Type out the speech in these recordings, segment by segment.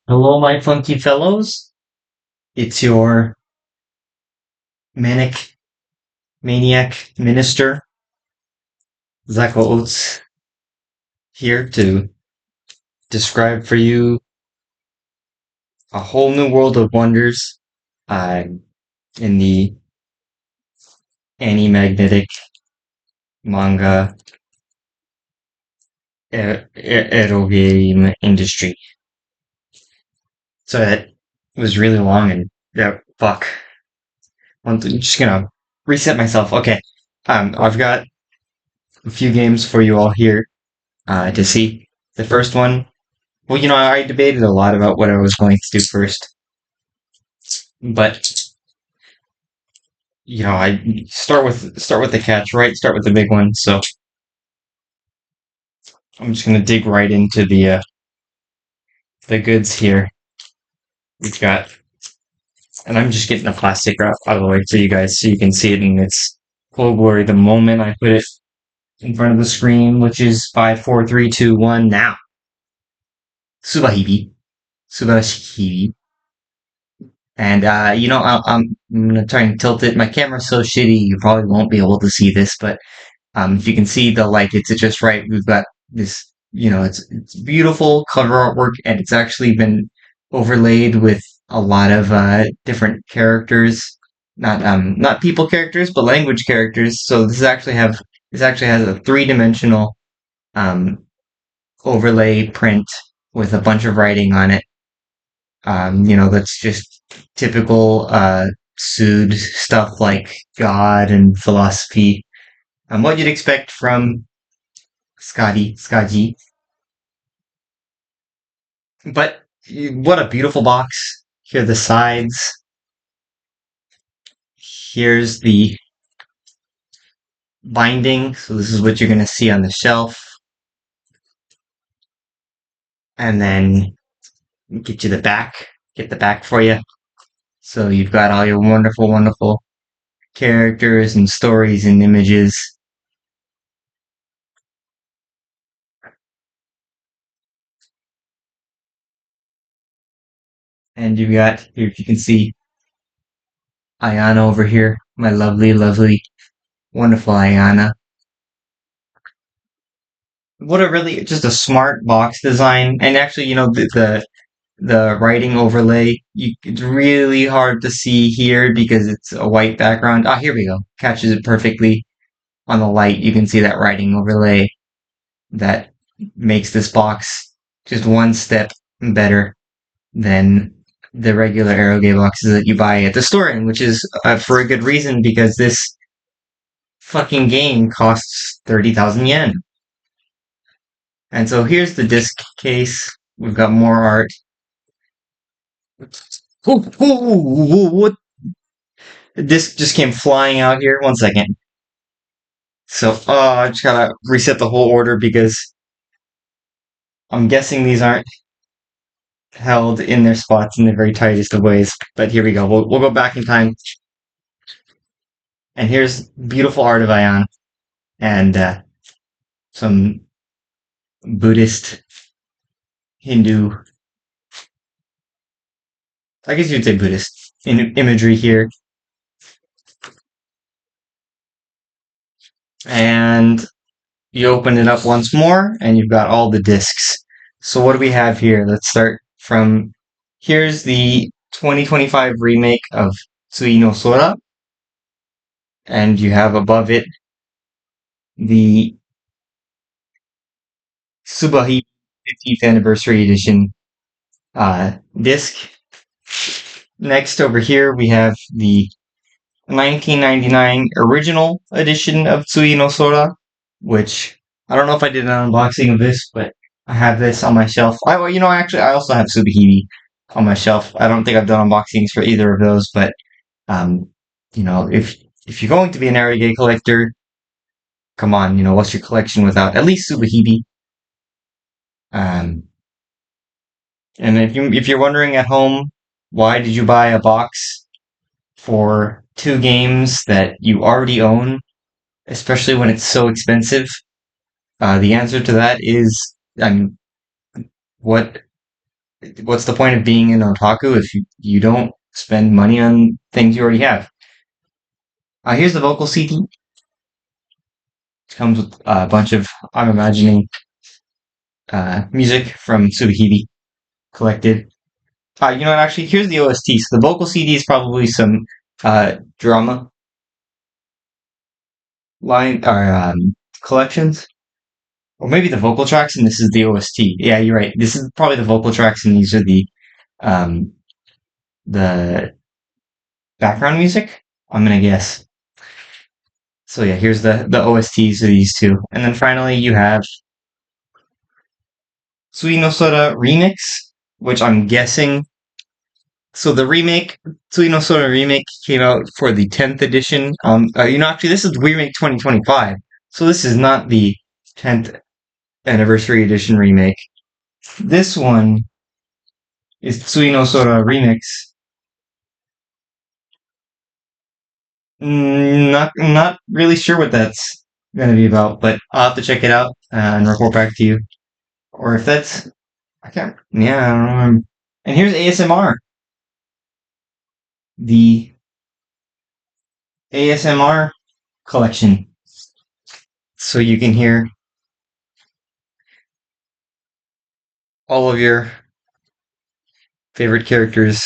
Hello, my funky fellows. It's your manic maniac minister, Zako Oates, here to describe for you a whole new world of wonders uh, in the anti-magnetic manga ero game industry. So that was really long and yeah, fuck. I'm just gonna reset myself. Okay. I've got a few games for you all here to see. The first one. Well, I debated a lot about what I was going to do first, but I start with the catch, right? Start with the big one. So I'm just gonna dig right into the goods here. We've got, and I'm just getting the plastic wrap out of the way for you guys so you can see it in its full glory the moment I put it in front of the screen, which is 5, 4, 3, 2, 1 now. Subahibi, Subarashi. And I'm gonna try and tilt it. My camera's so shitty, you probably won't be able to see this, but if you can see the light hits it just right, we've got this. It's beautiful cover artwork, and it's actually been overlaid with a lot of different characters, not people characters, but language characters. So this actually has a three-dimensional um overlay print with a bunch of writing on it. That's just typical Sud stuff like God and philosophy. What you'd expect from Skaji. But what a beautiful box. Here are the sides. Here's the binding. So this is what you're going to see on the shelf. And then get you the back. Get the back for you. So you've got all your wonderful, wonderful characters and stories and images. And you've got, here if you can see, Ayana over here. My lovely, lovely, wonderful Ayana. What a really, just a smart box design. And actually, the writing overlay, it's really hard to see here because it's a white background. Ah, here we go. Catches it perfectly on the light. You can see that writing overlay that makes this box just one step better than the regular Aerogay boxes that you buy at the store, and which is for a good reason because this fucking game costs 30,000 yen. And so here's the disc case. We've got more art. What? The disc just came flying out here. 1 second. So, I just gotta reset the whole order because I'm guessing these aren't held in their spots in the very tightest of ways. But here we go. We'll go back in time. And here's beautiful art of Ion and some Buddhist, Hindu, I guess you'd say Buddhist imagery here. And you open it up once more, and you've got all the discs. So what do we have here? Let's start from, here's the 2025 remake of Tsui no Sora, and you have above it the Subahi 50th Anniversary Edition disc. Next over here we have the 1999 original edition of Tsui no Sora, which I don't know if I did an unboxing of this, but I have this on my shelf. I also have Subahimi on my shelf. I don't think I've done unboxings for either of those, but um, if you're going to be an Arigay collector, come on, what's your collection without at least Subahimi? Um, and if you're wondering at home, why did you buy a box for two games that you already own, especially when it's so expensive? The answer to that is, what what's the point of being an otaku if you don't spend money on things you already have? Here's the vocal CD. It comes with a bunch of, I'm imagining, music from Tsubihime collected. You know what, actually, here's the OST. So the vocal CD is probably some drama line or collections. Or maybe the vocal tracks and this is the OST. Yeah, you're right. This is probably the vocal tracks and these are um the background music, I'm gonna guess. So yeah, here's the OSTs of these two. And then finally you have Tsui no Sora Remix, which I'm guessing. So the remake, Tsui no Sora Remake came out for the 10th edition. Actually this is Remake 2025. So this is not the 10th anniversary edition remake. This one is Tsui no Sora Remix. Not really sure what that's gonna be about, but I'll have to check it out and report back to you. Or if that's, I can't, yeah, I don't remember. And here's ASMR. The ASMR collection. So you can hear all of your favorite characters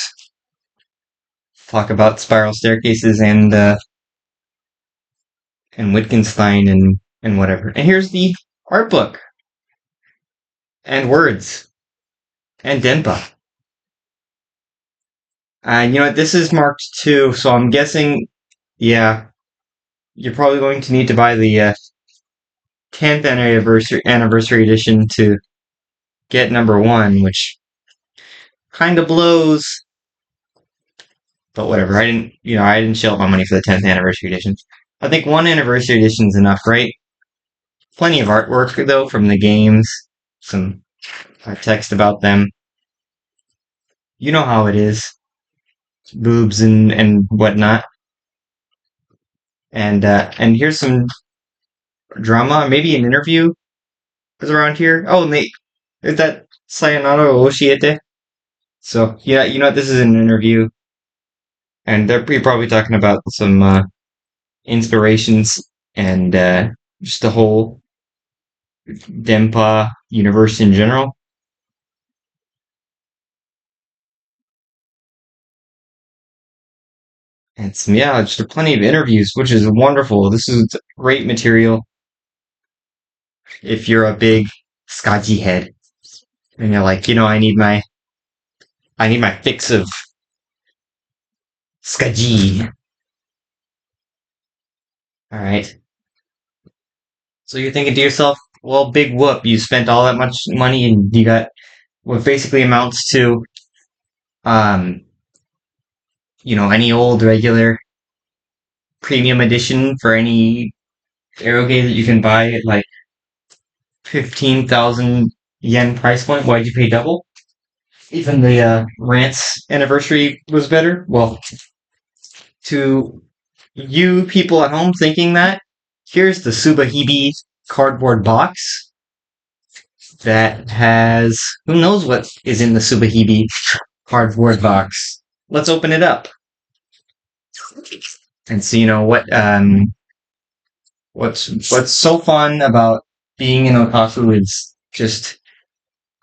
talk about spiral staircases and Wittgenstein and whatever. And here's the art book and words and Denpa. And you know what? This is marked 2, so I'm guessing, yeah, you're probably going to need to buy the 10th anniversary edition to get number 1, which kind of blows. But whatever, I didn't shell out my money for the 10th anniversary edition. I think 1 anniversary edition is enough, right? Plenty of artwork, though, from the games. Some text about them. You know how it is. Boobs and whatnot. And here's some drama, maybe an interview is around here. Oh, and is that Sayonara Oshiete? So, yeah, you know what, this is an interview. And they're probably talking about some inspirations and just the whole Denpa universe in general. And yeah, just plenty of interviews, which is wonderful. This is great material if you're a big Skaji head and you're like, I need my fix of Skaji. All right. So you're thinking to yourself, well, big whoop, you spent all that much money and you got what basically amounts to, um, any old regular premium edition for any eroge that you can buy at like 15,000 yen price point. Why'd you pay double? Even the Rant's anniversary was better. Well, to you people at home thinking that, here's the Tsubihime cardboard box that has, who knows what is in the Tsubihime cardboard box. Let's open it up and see, what's so fun about being an otaku is just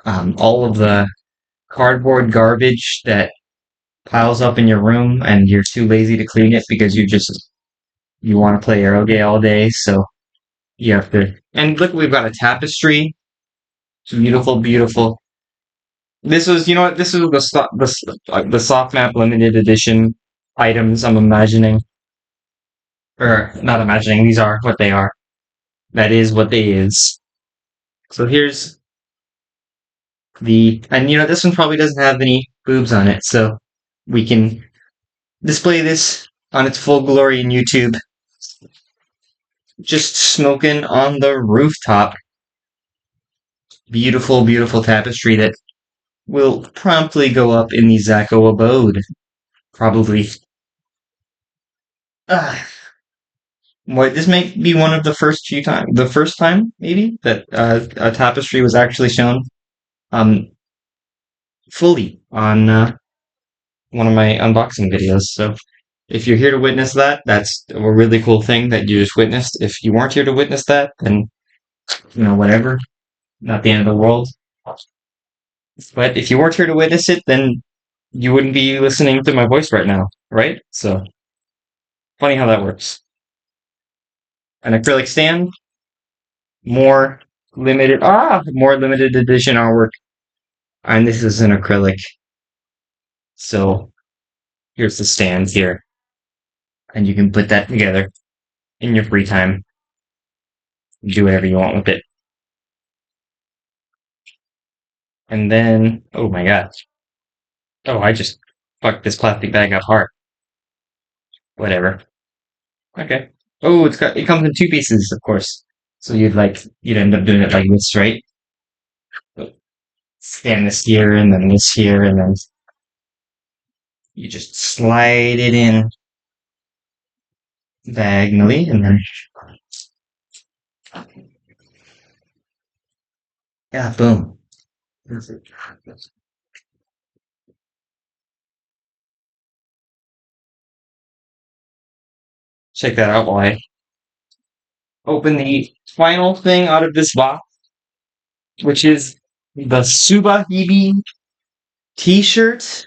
all of the cardboard garbage that piles up in your room and you're too lazy to clean it because you want to play eroge all day, so you have to. And look, we've got a tapestry. It's beautiful, beautiful. This was, this is the soft map limited edition items. I'm imagining, or not imagining. These are what they are. That is what they is. So here's and this one probably doesn't have any boobs on it, so we can display this on its full glory in YouTube. Just smoking on the rooftop. Beautiful, beautiful tapestry that will promptly go up in the Zako abode. Probably. This may be one of the first time, maybe, that a tapestry was actually shown. Um, fully on one of my unboxing videos. So if you're here to witness that, that's a really cool thing that you just witnessed. If you weren't here to witness that, then, whatever. Not the end of the world. But if you weren't here to witness it, then you wouldn't be listening to my voice right now, right? So, funny how that works. An acrylic stand, more more limited edition artwork. And this is an acrylic. So, here's the stand here. And you can put that together in your free time. Do whatever you want with it. And then, oh my gosh. Oh, I just fucked this plastic bag up hard. Whatever. Okay. Oh, it comes in two pieces, of course. So you'd end up doing it like this, right? Stand this here and then this here and then you just slide it in diagonally and then yeah, boom. Check that out while I open the final thing out of this box, which is the Subahibi t-shirt.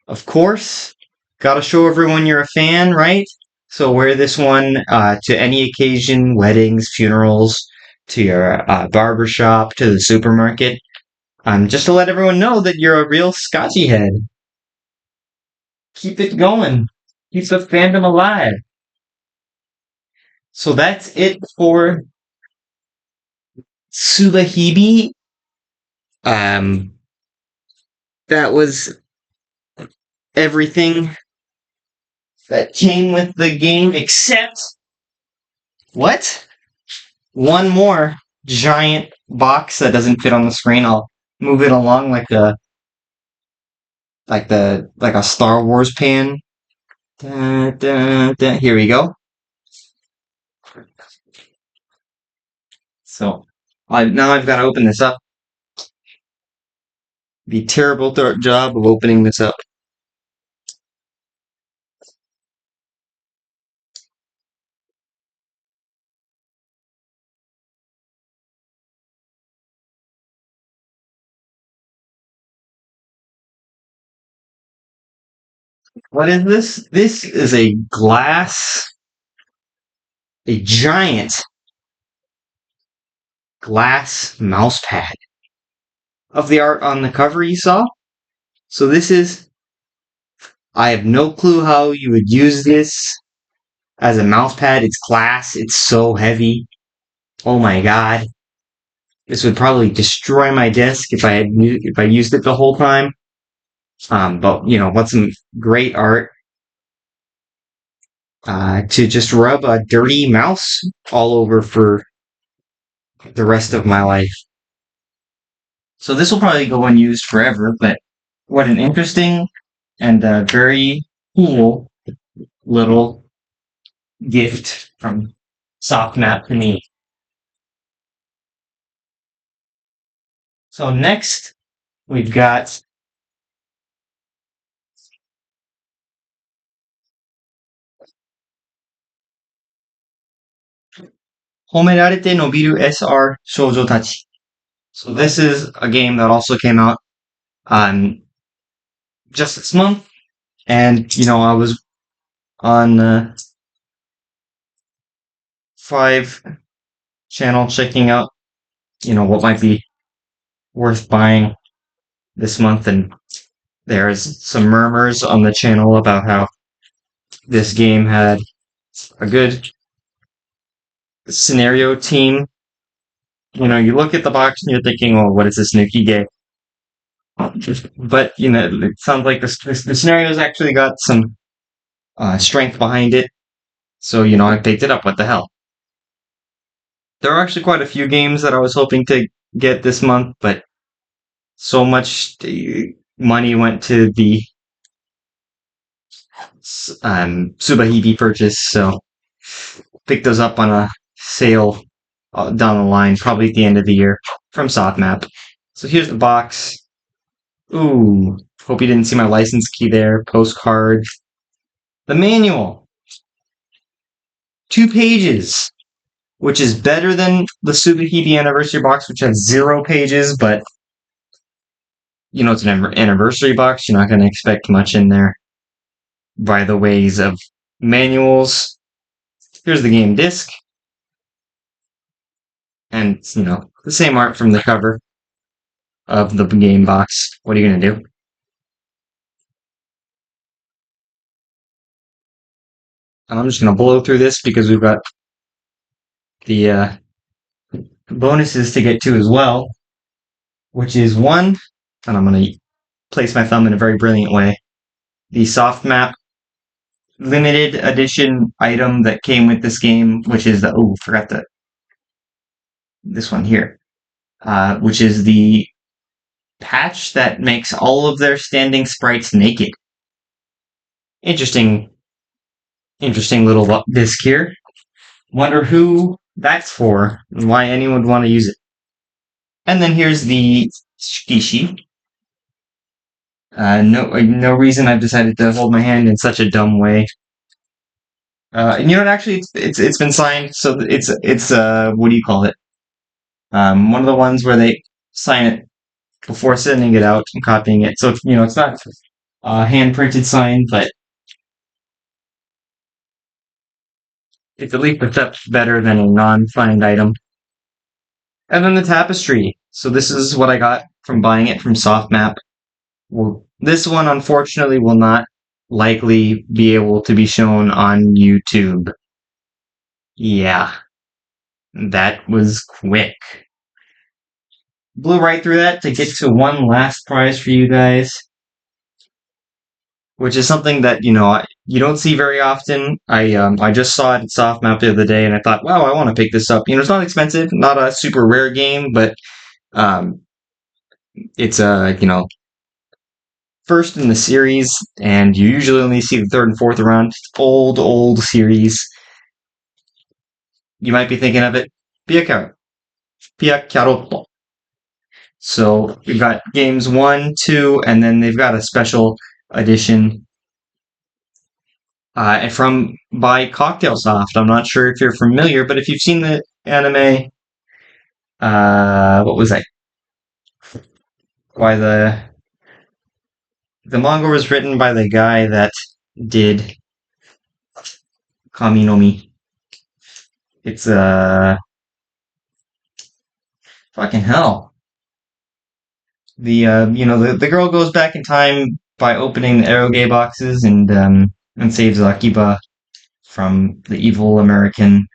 Of course, gotta show everyone you're a fan, right? So wear this one to any occasion, weddings, funerals, to your barber shop, to the supermarket. Just to let everyone know that you're a real Scotchy head. Keep it going. Keep the fandom alive. So that's it for Subahibi. That was everything that came with the game except what? One more giant box that doesn't fit on the screen. I'll move it along like a Star Wars pan. Dun, dun, dun. Here we go. So now I've got to open this up. The terrible job of opening this up. What is this? This is a giant glass mouse pad of the art on the cover you saw. So I have no clue how you would use this as a mouse pad. It's glass. It's so heavy. Oh my god. This would probably destroy my desk if I used it the whole time. But what's some great art to just rub a dirty mouse all over for the rest of my life. So this will probably go unused forever, but what an interesting and very cool little gift from SoftMap to me. So next, we've got Homerarete Nobiru SR Shoujo Tachi. So this is a game that also came out just this month, and I was on 5 channel checking out what might be worth buying this month, and there's some murmurs on the channel about how this game had a good scenario team. You look at the box and you're thinking, oh, what is this Nuki game? But it sounds like the scenario's actually got some strength behind it. So I picked it up. What the hell? There are actually quite a few games that I was hoping to get this month, but so much money went to the Subahibi purchase, so pick those up on a sale down the line, probably at the end of the year from SoftMap. So here's the box. Ooh, hope you didn't see my license key there. Postcard. The manual. 2 pages, which is better than the Tsukihide anniversary box, which has 0 pages, but it's an anniversary box. You're not going to expect much in there by the ways of manuals. Here's the game disc. And, the same art from the cover of the game box. What are you going to do? And I'm just going to blow through this because we've got the bonuses to get to as well, which is one, and I'm going to place my thumb in a very brilliant way, the soft map limited edition item that came with this game, which is this one here, which is the patch that makes all of their standing sprites naked. Interesting little disc here. Wonder who that's for and why anyone would want to use it. And then here's the Shikishi. No reason I've decided to hold my hand in such a dumb way. And actually, it's been signed, so it's what do you call it? One of the ones where they sign it before sending it out and copying it. So it's not hand printed sign, but it's at least a step better than a non-signed item. And then the tapestry. So this is what I got from buying it from SoftMap. Well, this one, unfortunately, will not likely be able to be shown on YouTube. Yeah, that was quick. Blew right through that to get to one last prize for you guys, which is something that, you don't see very often. I just saw it at SoftMap the other day, and I thought, wow, I want to pick this up. It's not expensive, not a super rare game, but it's first in the series, and you usually only see the third and fourth around. Old series. You might be thinking of it, Pia Carotto. So we've got games 1, 2, and then they've got a special edition by Cocktail Soft. I'm not sure if you're familiar, but if you've seen the anime, what was that? By the manga was written by the guy that did Kami no Mi. It's fucking hell. The girl goes back in time by opening the eroge boxes and saves Akiba from the evil American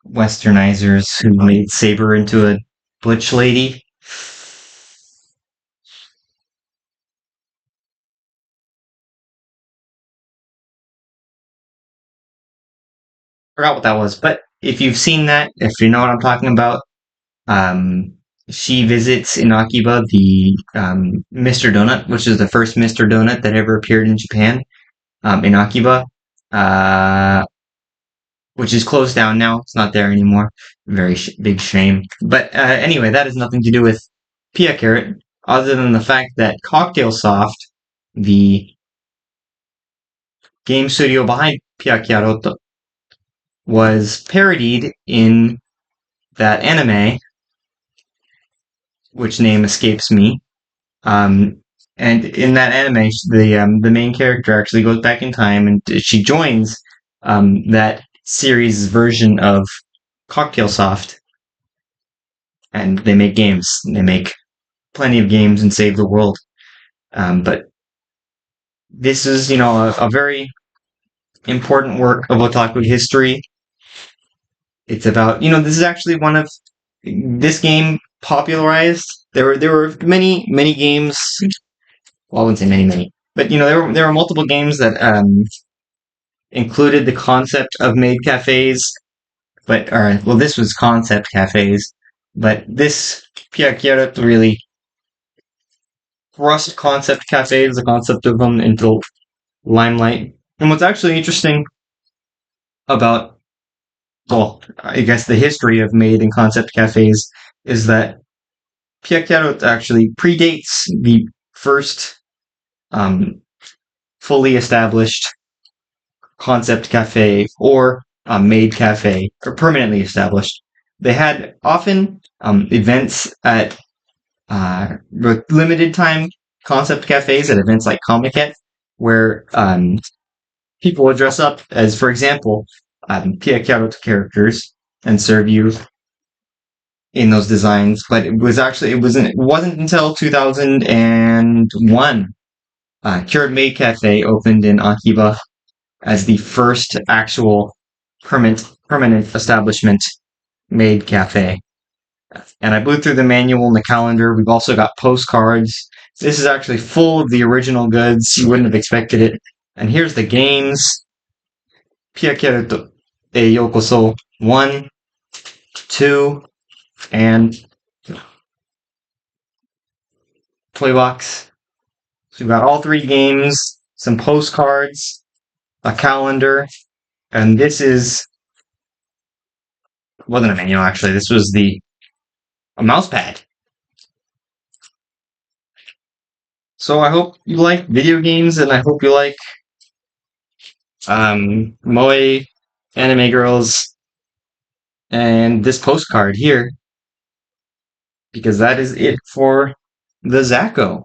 westernizers who made Saber into a butch lady. Forgot what that was, but if you've seen that, if you know what I'm talking about, she visits in Akiba the Mr. Donut, which is the first Mr. Donut that ever appeared in Japan, in Akiba, which is closed down now. It's not there anymore. Very big shame. But anyway, that has nothing to do with Pia Carrot, other than the fact that Cocktail Soft, the game studio behind Pia Carrot, was parodied in that anime, which name escapes me. And in that anime, the main character actually goes back in time and she joins that series' version of Cocktail Soft. And they make games. They make plenty of games and save the world. But this is, a very important work of otaku history. It's about, this is actually one of this game popularized. There were many games. Well, I wouldn't say many, but there were multiple games that included the concept of maid cafes. But this was concept cafes. But this Pia Carrot really thrust concept cafes, the concept of them, into limelight. And what's actually interesting about, well, I guess the history of maid and concept cafes is that Piacchiaro actually predates the first fully established concept cafe or maid cafe, or permanently established. They had often events at limited time concept cafes at events like Comiket, where people would dress up as, for example, Piacchiaro characters and serve you in those designs. But it wasn't until 2001 Cured Maid Cafe opened in Akiba as the first actual permanent establishment maid cafe. And I blew through the manual and the calendar. We've also got postcards. This is actually full of the original goods. You wouldn't have expected it. And here's the games. Piacchiaro e Yokoso 1, 2, and toy box. So we've got all 3 games, some postcards, a calendar, and this wasn't a manual actually. This was a mouse pad. So I hope you like video games, and I hope you like moe, anime girls, and this postcard here, because that is it for the Zacco.